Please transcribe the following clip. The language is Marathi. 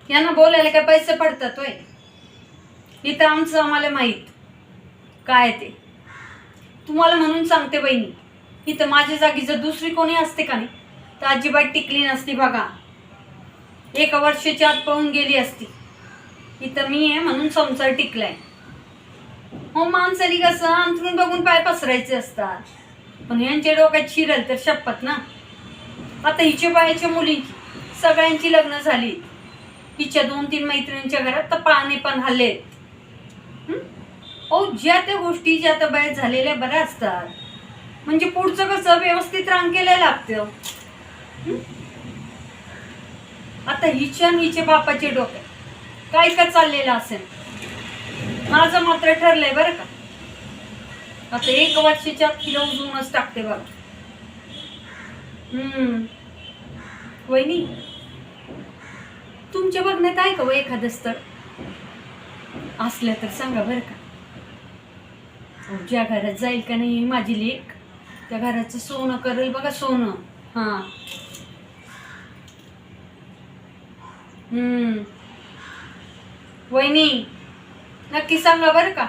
यांना बोलायला काय पैसे पडतात होय? इथं आमचं आम्हाला माहीत काय ते. तुम्हाला म्हणून सांगते बहिणी, इथं माझ्या जागी जर दुसरी कोणी असते का नाही तर अजिबात टिकली नसती. बघा, 1 वर्षाच्या आत पळून गेली असती. इथं मी आहे म्हणून संसार टिकलाय. हो, माणसाने कसं अंथरून बघून पाय पसरायचे असतात, पण यांच्या डोक्यात शिरल तर शपथ ना. आता हिच्या बायाच्या मुलींची सगळ्यांची लग्न झाली. हिच्या 2-3 मैत्रिणींच्या घरात तर पाणी पण हल्ले. ज्या त्या गोष्टी ज्या त्या बाहेर झालेल्या बऱ्या असतात, म्हणजे पुढचं कसं व्यवस्थित रांगेला लागतं. आता हिच्या आणि हिच्या बापाचे डोक्यात काय काय चाललेलं असेल. माझं मात्र ठरलंय बरं का, आता 1 वर्षाच्या किलो उजूनच टाकते बघा. वहिनी, तुमच्या बघण्यात आहे का व एखादं स्थळ असलं तर सांगा बरं का. ज्या घरात जाईल का नाही माझी लेक, त्या घराचं सोनं करेल बघा, सोनं. हा, वहिनी नक्की सांगा बरं का.